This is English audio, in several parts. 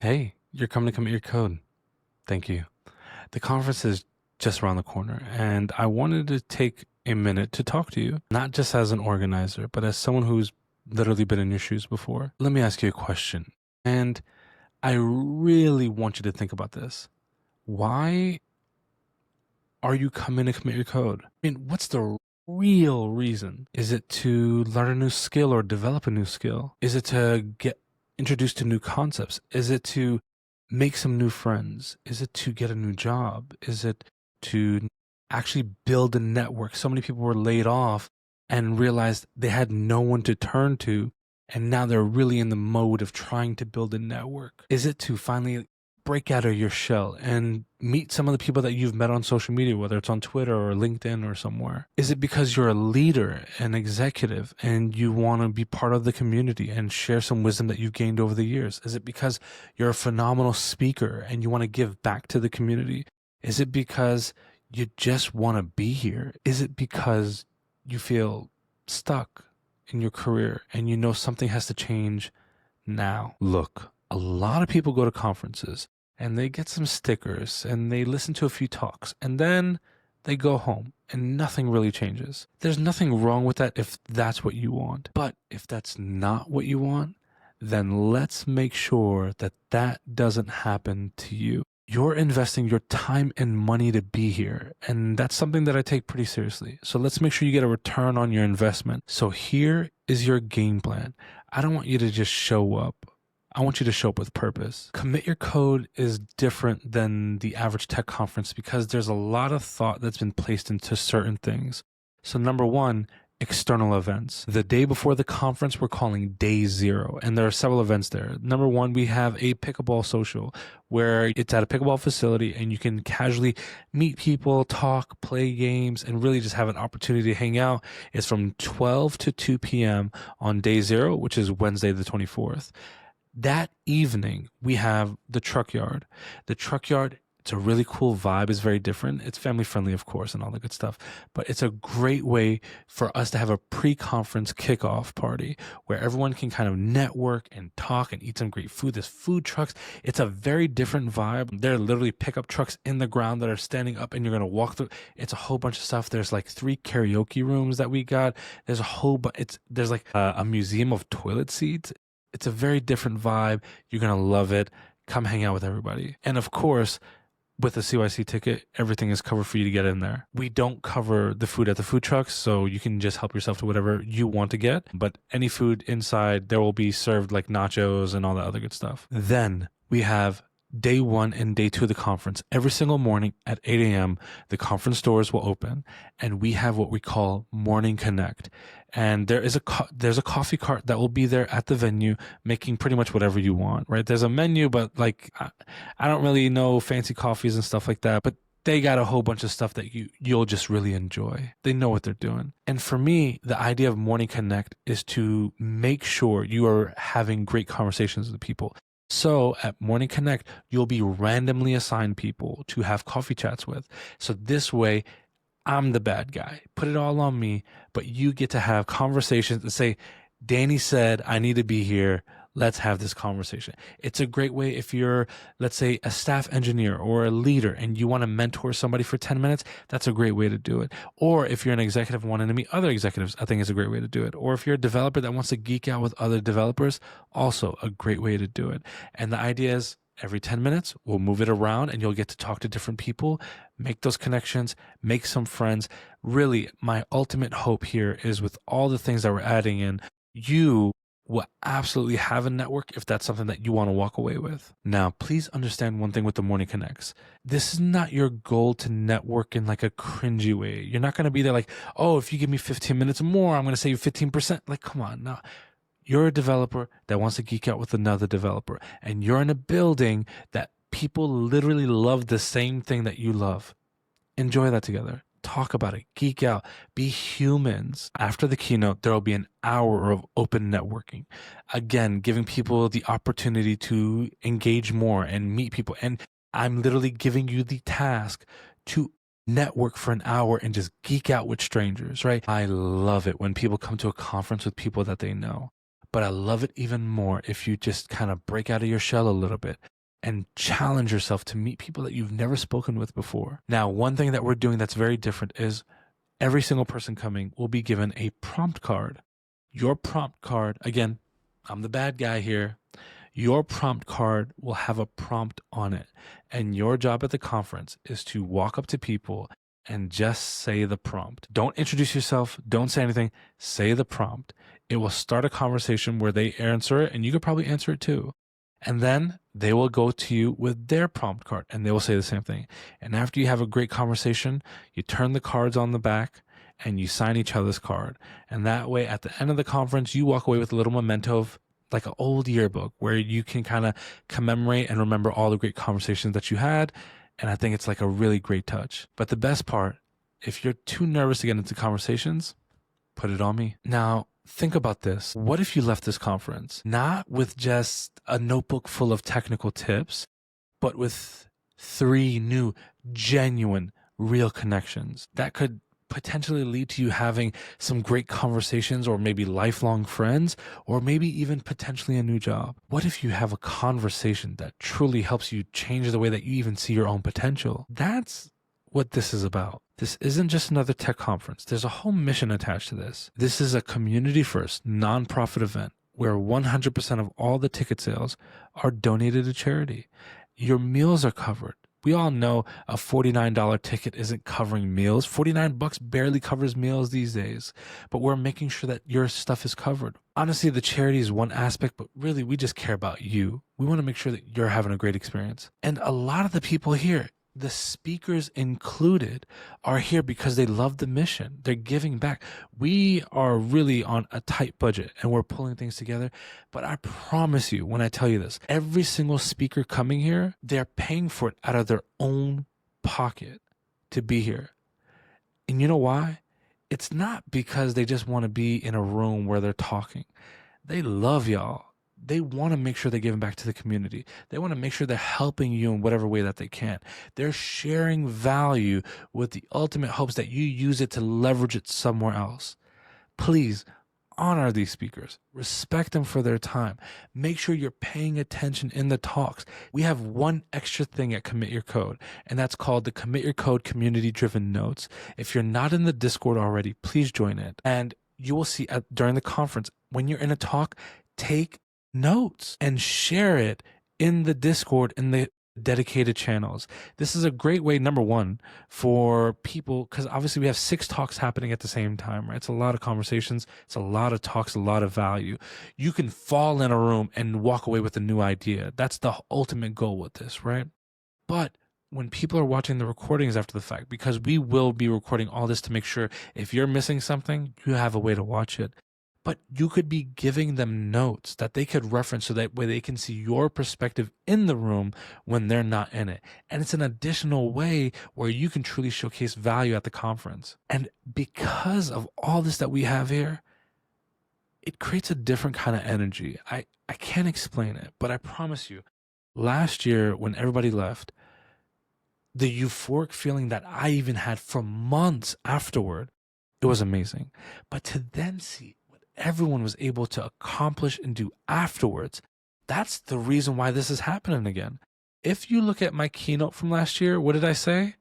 Hey, you're coming to commit your code. Thank you. The conference is just around the corner, and I wanted to take a minute to talk to you, not just as an organizer, but as someone who's literally been in your shoes before. Let me ask you a question, and I really want you to think about this. Why are you coming to commit your code? I mean, what's the real reason? Is it to learn a new skill or develop a new skill? Is it to get introduced to new concepts? Is it to make some new friends? Is it to get a new job? Is it to actually build a network? So many people were laid off and realized they had no one to turn to, and now they're really in the mode of trying to build a network. Is it to finally break out of your shell and meet some of the people that you've met on social media, whether it's on Twitter or LinkedIn or somewhere? Is it because you're a leader, an executive, and you want to be part of the community and share some wisdom that you've gained over the years? Is it because you're a phenomenal speaker and you want to give back to the community? Is it because you just want to be here? Is it because you feel stuck in your career and you know something has to change now? Look, a lot of people go to conferences and they get some stickers and they listen to a few talks and then they go home and nothing really changes. There's nothing wrong with that if that's what you want. But if that's not what you want, then let's make sure that that doesn't happen to you. You're investing your time and money to be here, and that's something that I take pretty seriously. So let's make sure you get a return on your investment. So here is your game plan. I don't want you to just show up. I want you to show up with purpose. Commit Your Code is different than the average tech conference because there's a lot of thought that's been placed into certain things. So number one, external events. The day before the conference, we're calling day zero, and there are several events there. Number one, we have a pickleball social where it's at a pickleball facility and you can casually meet people, talk, play games, and really just have an opportunity to hang out. It's from 12 to 2 p.m. on day zero, which is Wednesday the 24th. That evening, we have the truck yard. The truck yard, it's a really cool vibe. It's very different. It's family friendly, of course, and all the good stuff. But it's a great way for us to have a pre-conference kickoff party where everyone can kind of network and talk and eat some great food. There's food trucks. It's a very different vibe. There are literally pickup trucks in the ground that are standing up and you're going to walk through. It's a whole bunch of stuff. There's like 3 karaoke rooms that we got. There's a whole bunch. There's like a museum of toilet seats. It's a very different vibe. You're going to love it. Come hang out with everybody. And of course, with the CYC ticket, everything is covered for you to get in there. We don't cover the food at the food trucks, so you can just help yourself to whatever you want to get. But any food inside, there will be served like nachos and all that other good stuff. Then we have day 1 and day 2 of the conference. Every single morning at 8 a.m., the conference doors will open, and we have what we call Morning Connect. And there's a coffee cart that will be there at the venue, making pretty much whatever you want, right? There's a menu, but like I don't really know fancy coffees and stuff like that, but they got a whole bunch of stuff that you'll just really enjoy. They know what they're doing. And for me, the idea of Morning Connect is to make sure you are having great conversations with people. So at Morning Connect, you'll be randomly assigned people to have coffee chats with. So this way, I'm the bad guy. Put it all on me, but you get to have conversations that say, Danny said, I need to be here. Let's have this conversation. It's a great way if you're, let's say, a staff engineer or a leader and you want to mentor somebody for 10 minutes, that's a great way to do it. Or if you're an executive wanting to meet other executives, I think it's a great way to do it. Or if you're a developer that wants to geek out with other developers, also a great way to do it. And the idea is every 10 minutes, we'll move it around and you'll get to talk to different people, make those connections, make some friends. Really, my ultimate hope here is with all the things that we're adding in, you will absolutely have a network if that's something that you want to walk away with. Now, please understand one thing with the Morning Connects. This is not your goal to network in like a cringy way. You're not going to be there like, oh, if you give me 15 minutes more, I'm going to save you 15%. Like, come on, no. You're a developer that wants to geek out with another developer, and you're in a building that people literally love the same thing that you love. Enjoy that together. Talk about it, geek out, be humans. After the keynote, there will be an hour of open networking. Again, giving people the opportunity to engage more and meet people. And I'm literally giving you the task to network for an hour and just geek out with strangers, right? I love it when people come to a conference with people that they know. But I love it even more if you just kind of break out of your shell a little bit and challenge yourself to meet people that you've never spoken with before. Now, one thing that we're doing that's very different is every single person coming will be given a prompt card. Your prompt card, again, I'm the bad guy here. Your prompt card will have a prompt on it. And your job at the conference is to walk up to people and just say the prompt. Don't introduce yourself. Don't say anything. Say the prompt. It will start a conversation where they answer it, and you could probably answer it too. And then they will go to you with their prompt card and they will say the same thing. And after you have a great conversation, you turn the cards on the back and you sign each other's card. And that way, at the end of the conference, you walk away with a little memento of like an old yearbook where you can kind of commemorate and remember all the great conversations that you had. And I think it's like a really great touch. But the best part, if you're too nervous to get into conversations, put it on me. Now, think about this. What if you left this conference not with just a notebook full of technical tips, but with 3 new, genuine, real connections that could potentially lead to you having some great conversations, or maybe lifelong friends, or maybe even potentially a new job? What if you have a conversation that truly helps you change the way that you even see your own potential? That's what this is about. This isn't just another tech conference. There's a whole mission attached to this. This is a community first, nonprofit event where 100% of all the ticket sales are donated to charity. Your meals are covered. We all know a $49 ticket isn't covering meals. $49 barely covers meals these days, but we're making sure that your stuff is covered. Honestly, the charity is one aspect, but really we just care about you. We want to make sure that you're having a great experience. And a lot of the people here, the speakers included, are here because they love the mission. They're giving back. We are really on a tight budget and we're pulling things together. But I promise you, when I tell you this, every single speaker coming here, they're paying for it out of their own pocket to be here. And you know why? It's not because they just want to be in a room where they're talking. They love y'all. They want to make sure they're giving back to the community. They want to make sure they're helping you in whatever way that they can. They're sharing value with the ultimate hopes that you use it to leverage it somewhere else. Please honor these speakers. Respect them for their time. Make sure you're paying attention in the talks. We have one extra thing at Commit Your Code, and that's called the Commit Your Code Community-Driven Notes. If you're not in the Discord already, please join it. And you will see during the conference, when you're in a talk, take notes and share it in the Discord, in the dedicated channels. This is a great way, number one, for people, because obviously we have 6 talks happening at the same time, right? It's a lot of conversations, it's a lot of talks, a lot of value. You can fall in a room and walk away with a new idea. That's the ultimate goal with this, right? But when people are watching the recordings after the fact, because we will be recording all this to make sure if you're missing something, you have a way to watch it. But you could be giving them notes that they could reference so that way they can see your perspective in the room when they're not in it. And it's an additional way where you can truly showcase value at the conference. And because of all this that we have here, it creates a different kind of energy. I can't explain it, but I promise you, last year when everybody left, the euphoric feeling that I even had for months afterward, it was amazing. But to then see everyone was able to accomplish and do afterwards, that's the reason why this is happening again. If you look at my keynote from last year, what did I say?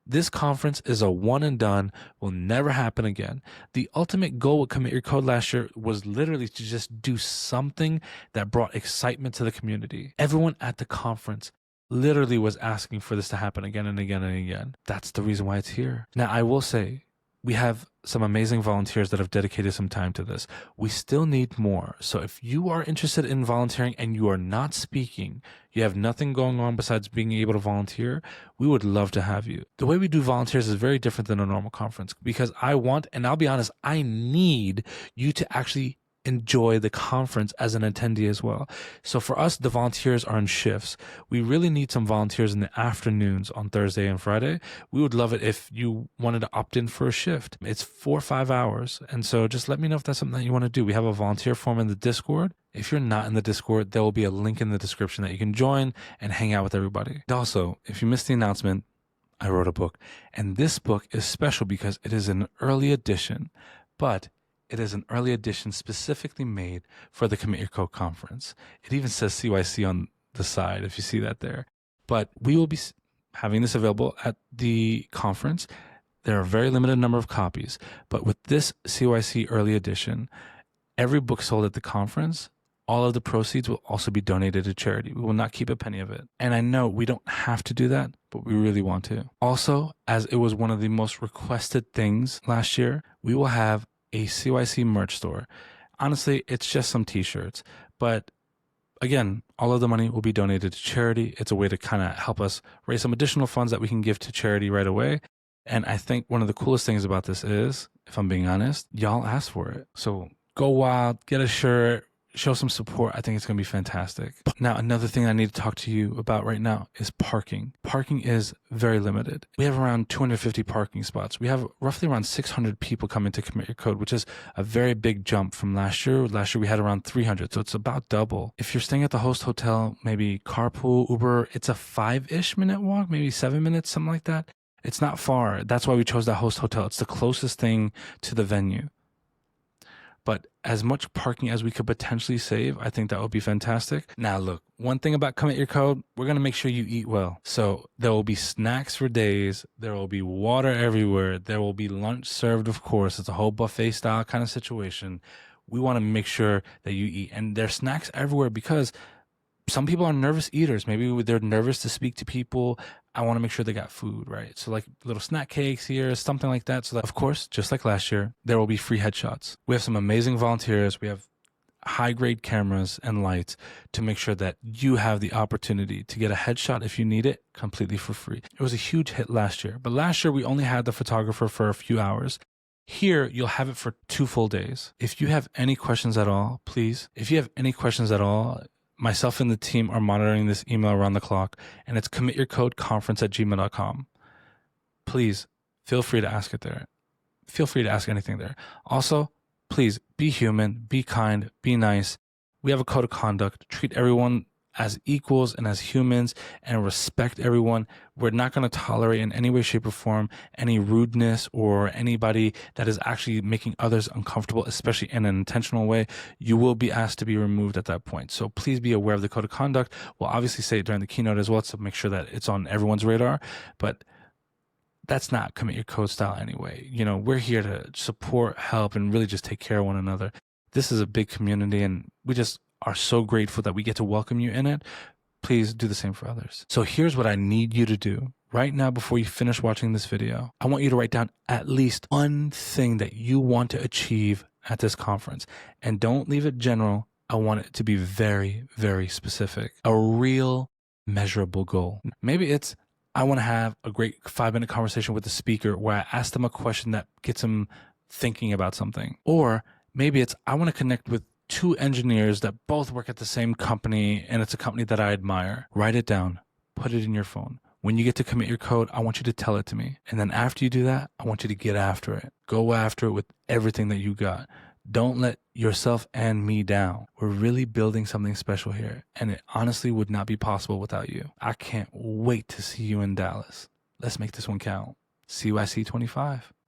This conference is a one and done, will never happen again. The ultimate goal with Commit Your Code last year was literally to just do something that brought excitement to the community. Everyone at the conference literally was asking for this to happen again and again and again. That's the reason why it's here. Now, I will say, we have some amazing volunteers that have dedicated some time to this. We still need more. So if you are interested in volunteering and you are not speaking, you have nothing going on besides being able to volunteer, we would love to have you. The way we do volunteers is very different than a normal conference because I want, and I'll be honest, I need you to actually enjoy the conference as an attendee as well. So for us, the volunteers are in shifts. We really need some volunteers in the afternoons on Thursday and Friday. We would love it if you wanted to opt in for a shift. It's 4 or 5 hours. And so just let me know if that's something that you want to do. We have a volunteer form in the Discord. If you're not in the Discord, there will be a link in the description that you can join and hang out with everybody. And also, if you missed the announcement, I wrote a book. And this book is special because it is an early edition, but It is an early edition specifically made for the Commit Your Code conference. It even says CYC on the side, if you see that there. But we will be having this available at the conference. There are a very limited number of copies, but with this CYC early edition, every book sold at the conference, all of the proceeds will also be donated to charity. We will not keep a penny of it. And I know we don't have to do that, but we really want to. Also, as it was one of the most requested things last year, we will have a CYC merch store. Honestly, it's just some t-shirts, but again, all of the money will be donated to charity. It's a way to kind of help us raise some additional funds that we can give to charity right away. And I think one of the coolest things about this is, if I'm being honest, y'all asked for it. So go wild, get a shirt, show some support. I think it's going to be fantastic. Now, another thing I need to talk to you about right now is parking. Parking is very limited. We have around 250 parking spots. We have roughly around 600 people coming to Commit Your Code, which is a very big jump from last year. Last year we had around 300, so it's about double. If you're staying at the host hotel, maybe carpool, Uber, it's a 5-ish minute walk, maybe 7 minutes, something like that. It's not far. That's why we chose that host hotel. It's the closest thing to the venue. But as much parking as we could potentially save, I think that would be fantastic. Now, look, one thing about Commit Your Code, we're going to make sure you eat well. So there will be snacks for days. There will be water everywhere. There will be lunch served, of course. It's a whole buffet style kind of situation. We want to make sure that you eat. And there's snacks everywhere because some people are nervous eaters. Maybe they're nervous to speak to people. I want to make sure they got food, right? So like little snack cakes here, something like that. So that, of course, just like last year, there will be free headshots. We have some amazing volunteers. We have high-grade cameras and lights to make sure that you have the opportunity to get a headshot if you need it completely for free. It was a huge hit last year, but last year we only had the photographer for a few hours. Here, you'll have it for 2 full days. If you have any questions at all, please, myself and the team are monitoring this email around the clock, and it's commityourcodeconference@gmail.com. Please feel free to ask it there. Feel free to ask anything there. Also, please be human, be kind, be nice. We have a code of conduct. Treat everyone as equals and as humans and respect everyone. We're not going to tolerate in any way, shape, or form any rudeness or anybody that is actually making others uncomfortable, especially in an intentional way. You will be asked to be removed at that point. So please be aware of the code of conduct. We'll obviously say it during the keynote as well to make sure that it's on everyone's radar, but that's not Commit Your Code style anyway. You know, we're here to support, help, and really just take care of one another. This is a big community, and we just are so grateful that we get to welcome you in it. Please do the same for others. So here's what I need you to do right now before you finish watching this video. I want you to write down at least one thing that you want to achieve at this conference. And don't leave it general. I want it to be very, very specific. A real measurable goal. Maybe it's, I want to have a great 5-minute conversation with the speaker where I ask them a question that gets them thinking about something. Or maybe it's, I want to connect with 2 engineers that both work at the same company, and it's a company that I admire. Write it down. Put it in your phone. When you get to Commit Your Code, I want you to tell it to me. And then after you do that, I want you to get after it. Go after it with everything that you got. Don't let yourself and me down. We're really building something special here, and it honestly would not be possible without you. I can't wait to see you in Dallas. Let's make this one count. CYC 25.